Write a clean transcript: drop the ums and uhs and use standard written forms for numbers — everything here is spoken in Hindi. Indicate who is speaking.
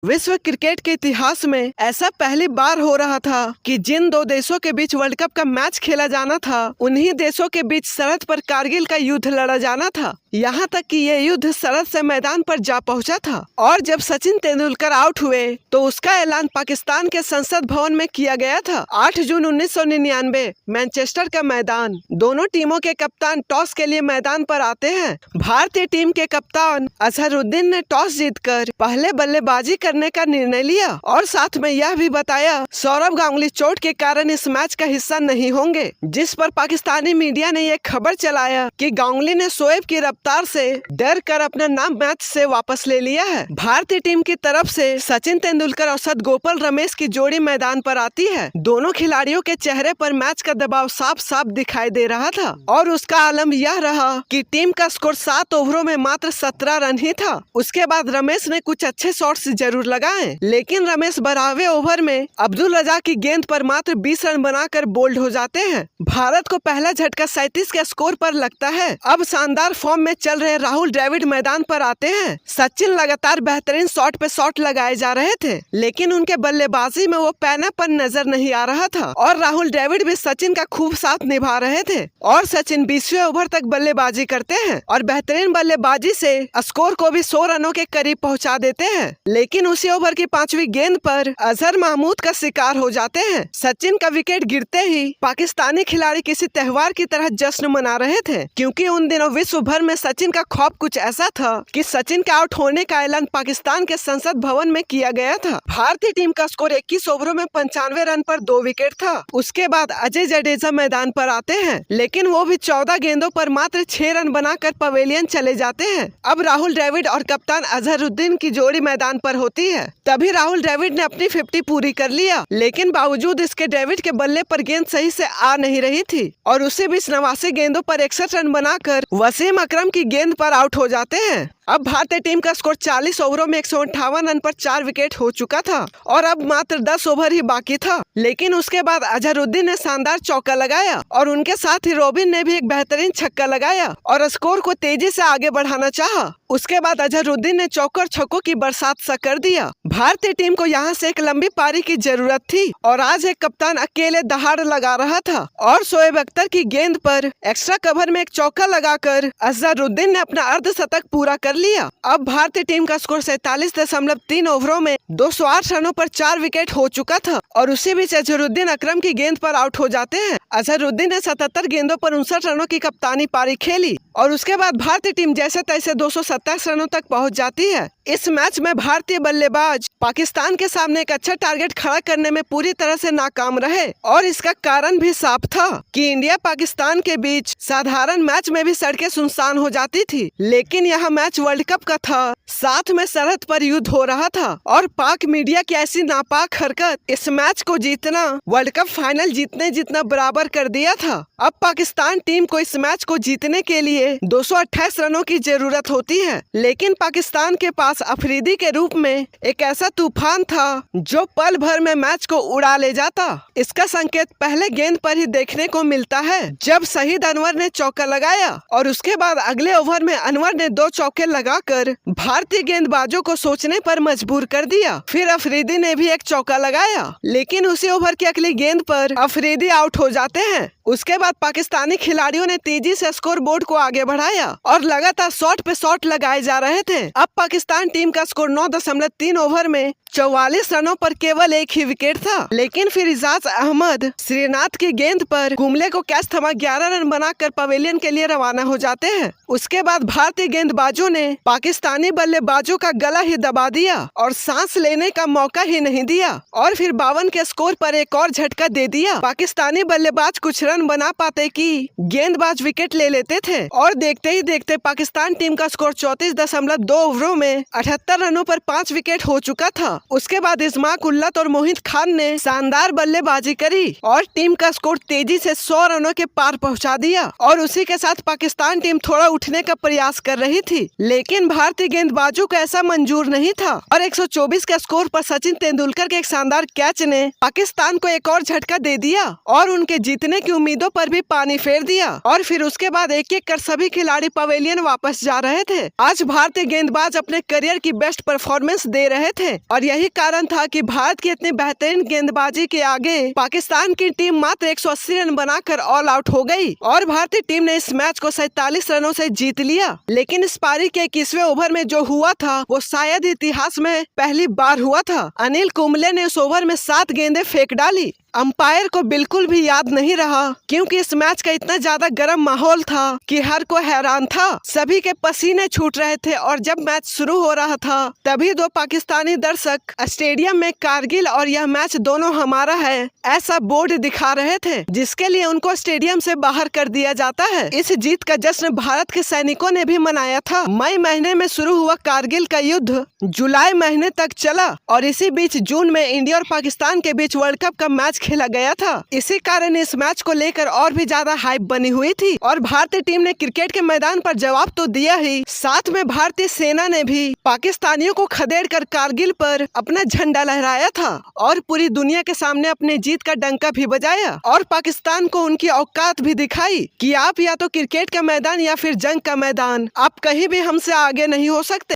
Speaker 1: विश्व क्रिकेट के इतिहास में ऐसा पहली बार हो रहा था कि जिन दो देशों के बीच वर्ल्ड कप का मैच खेला जाना था, उन्हीं देशों के बीच सरहद पर कारगिल का युद्ध लड़ा जाना था। यहाँ तक कि ये युद्ध सरहद से मैदान पर जा पहुँचा था। और जब सचिन तेंदुलकर आउट हुए तो उसका ऐलान पाकिस्तान के संसद भवन में किया गया था। 8 जून 1999 मैनचेस्टर का मैदान। दोनों टीमों के कप्तान टॉस के लिए मैदान पर आते हैं। भारतीय टीम के कप्तान अजहरुद्दीन ने टॉस जीतकर पहले बल्लेबाजी करने का निर्णय लिया और साथ में यह भी बताया सौरव गांगुली चोट के कारण इस मैच का हिस्सा नहीं होंगे, जिस पर पाकिस्तानी मीडिया ने यह खबर चलाया कि गांगुली ने शोएब की रफ्तार से डर कर अपना नाम मैच से वापस ले लिया है। भारतीय टीम की तरफ से सचिन तेंदुलकर और सदगोपाल रमेश की जोड़ी मैदान पर आती है। दोनों खिलाड़ियों के चेहरे पर मैच का दबाव साफ साफ दिखाई दे रहा था और उसका आलम यह रहा कि टीम का स्कोर 7 ओवरों में मात्र 17 रन ही था। उसके बाद रमेश ने कुछ अच्छे शॉट्स जरूर लगाए, लेकिन रमेश 12वें ओवर में अब्दुल रजा की गेंद पर मात्र 20 रन बनाकर बोल्ड हो जाते हैं। भारत को पहला झटका 37 के स्कोर पर लगता है। अब शानदार फॉर्म में चल रहे राहुल द्रविड़ मैदान पर आते हैं। सचिन लगातार बेहतरीन शॉट पे शॉट लगाए जा रहे थे, लेकिन उनके बल्लेबाजी में वो पैनापन नजर नहीं आ रहा था और राहुल द्रविड़ भी सचिन का खूब साथ निभा रहे थे। और सचिन 20वें ओवर तक बल्लेबाजी करते हैं और बेहतरीन बल्लेबाजी से स्कोर को भी 100 रनों के करीब पहुंचा देते हैं। लेकिन उसी ओवर की 5वीं गेंद पर अजहर महमूद का शिकार हो जाते हैं। सचिन का विकेट गिरते ही पाकिस्तानी खिलाड़ी किसी त्योहार की तरह जश्न मना रहे थे, क्योंकि उन दिनों विश्व भर में सचिन का खौफ कुछ ऐसा था कि सचिन के आउट होने का ऐलान पाकिस्तान के संसद भवन में किया गया था। भारतीय टीम का स्कोर 21 ओवरों में 95 रन पर 2 विकेट था। उसके बाद अजय जडेजा मैदान पर आते हैं, लेकिन वो भी 14 गेंदों पर मात्र 6 रन बनाकर पवेलियन चले जाते हैं। अब राहुल द्रविड़ और कप्तान अजहरुद्दीन की जोड़ी मैदान पर होती है। तभी राहुल द्रविड़ ने अपनी 50 पूरी कर लिया, लेकिन बावजूद इसके द्रविड़ के बल्ले पर गेंद सही से आ नहीं रही थी और उसी बीच 89 गेंदों पर 61 रन बनाकर वसीम अकरम की गेंद पर आउट हो जाते हैं। अब भारतीय टीम का स्कोर 40 ओवरों में 158 रन पर 4 विकेट हो चुका था और अब मात्र 10 ओवर ही बाकी था। लेकिन उसके बाद अजहरुद्दीन ने शानदार चौका लगाया और उनके साथ ही रॉबिन ने भी एक बेहतरीन छक्का लगाया और स्कोर को तेजी से आगे बढ़ाना चाहा। उसके बाद अजहरुद्दीन ने चौकर छक्कों की बरसात सा कर दिया। भारतीय टीम को यहाँ से एक लंबी पारी की जरूरत थी और आज एक कप्तान अकेले दहाड़ लगा रहा था और शोएब अख्तर की गेंद पर एक्स्ट्रा कवर में एक चौका लगाकर अजहरुद्दीन ने अपना अर्धशतक पूरा कर लिया। अब भारतीय टीम का स्कोर 47.3 ओवरों में 208 रनों पर 4 विकेट हो चुका था और उसी बीच अजहरुद्दीन अकरम की गेंद पर आउट हो जाते हैं। अजहरुद्दीन ने 77 गेंदों पर 59 रनों की कप्तानी पारी खेली और उसके बाद भारतीय टीम जैसे तैसे 227 रनों तक पहुंच जाती है। इस मैच में भारतीय बल्लेबाज पाकिस्तान के सामने एक अच्छा टारगेट खड़ा करने में पूरी तरह से नाकाम रहे और इसका कारण भी साफ था कि इंडिया पाकिस्तान के बीच साधारण मैच में भी सड़कें सुनसान हो जाती थी, लेकिन यह मैच वर्ल्ड कप का था। साथ में सरहद पर युद्ध हो रहा था और पाक मीडिया की ऐसी नापाक हरकत इस मैच को जीतना वर्ल्ड कप फाइनल जीतने जितना बराबर कर दिया था। अब पाकिस्तान टीम को इस मैच को जीतने के लिए 228 रनों की जरूरत होती है, लेकिन पाकिस्तान के पास अफरीदी के रूप में एक ऐसा तूफान था जो पल भर में मैच को उड़ा ले जाता। इसका संकेत पहले गेंद पर ही देखने को मिलता है, जब शहीद अनवर ने चौका लगाया और उसके बाद अगले ओवर में अनवर ने 2 चौके लगाकर भारतीय गेंदबाजों को सोचने पर मजबूर कर दिया। फिर अफरीदी ने भी एक चौका लगाया, लेकिन उसी ओवर की अगली गेंद पर अफरीदी आउट हो जाते हैं। उसके बाद पाकिस्तानी खिलाड़ियों ने तेजी से स्कोर बोर्ड को आगे बढ़ाया और लगातार शॉट पे शॉट लगाए जा रहे थे। अब पाकिस्तान टीम का स्कोर 9.3 ओवर में 44 रनों पर केवल एक ही विकेट था, लेकिन फिर इजाज अहमद श्रीनाथ की गेंद पर कुंबले को कैच थमा 11 रन बनाकर पवेलियन के लिए रवाना हो जाते हैं। उसके बाद भारतीय गेंदबाजों ने पाकिस्तानी बल्लेबाजों का गला ही दबा दिया और सांस लेने का मौका ही नहीं दिया और फिर 52 के स्कोर पर एक और झटका दे दिया। पाकिस्तानी बल्लेबाज कुछ रन बना पाते कि गेंदबाज विकेट ले लेते थे और देखते ही देखते पाकिस्तान टीम का स्कोर 34.2 ओवरों में 78 रनों पर 5 विकेट हो चुका था। उसके बाद इस्माक उल्लत और मोहित खान ने शानदार बल्लेबाजी करी और टीम का स्कोर तेजी से 100 रनों के पार पहुंचा दिया और उसी के साथ पाकिस्तान टीम थोड़ा उठने का प्रयास कर रही थी, लेकिन भारतीय गेंदबाजों को ऐसा मंजूर नहीं था और 124 के स्कोर पर सचिन तेंदुलकर के एक शानदार कैच ने पाकिस्तान को एक और झटका दे दिया और उनके जीतने की उम्मीद उम्मीदों पर भी पानी फेर दिया और फिर उसके बाद एक एक कर सभी खिलाड़ी पवेलियन वापस जा रहे थे। आज भारतीय गेंदबाज अपने करियर की बेस्ट परफॉर्मेंस दे रहे थे और यही कारण था कि भारत की इतनी बेहतरीन गेंदबाजी के आगे पाकिस्तान की टीम मात्र 180 रन बनाकर ऑल आउट हो गई और भारतीय टीम ने इस मैच को 47 रनों से जीत लिया। लेकिन इस पारी के 21वें ओवर में जो हुआ था वो शायद इतिहास में पहली बार हुआ था। अनिल कुंबले ने इस ओवर में 7 गेंदें फेंक डाली। अंपायर को बिल्कुल भी याद नहीं रहा क्योंकि इस मैच का इतना ज्यादा गर्म माहौल था कि हर कोई हैरान था। सभी के पसीने छूट रहे थे और जब मैच शुरू हो रहा था तभी 2 पाकिस्तानी दर्शक स्टेडियम में कारगिल और यह मैच दोनों हमारा है ऐसा बोर्ड दिखा रहे थे, जिसके लिए उनको स्टेडियम से बाहर कर दिया जाता है। इस जीत का जश्न भारत के सैनिकों ने भी मनाया था। मई महीने में शुरू हुआ कारगिल का युद्ध जुलाई महीने तक चला और इसी बीच जून में इंडिया और पाकिस्तान के बीच वर्ल्ड कप का मैच खेला गया था। इसी कारण इस मैच को लेकर और भी ज्यादा हाइप बनी हुई थी और भारतीय टीम ने क्रिकेट के मैदान पर जवाब तो दिया ही, साथ में भारतीय सेना ने भी पाकिस्तानियों को खदेड़कर कारगिल पर अपना झंडा लहराया था और पूरी दुनिया के सामने अपने जीत का डंका भी बजाया और पाकिस्तान को उनकी औकात भी दिखाई कि आप या तो क्रिकेट का मैदान या फिर जंग का मैदान, आप कहीं भी हमसे आगे नहीं हो सकते।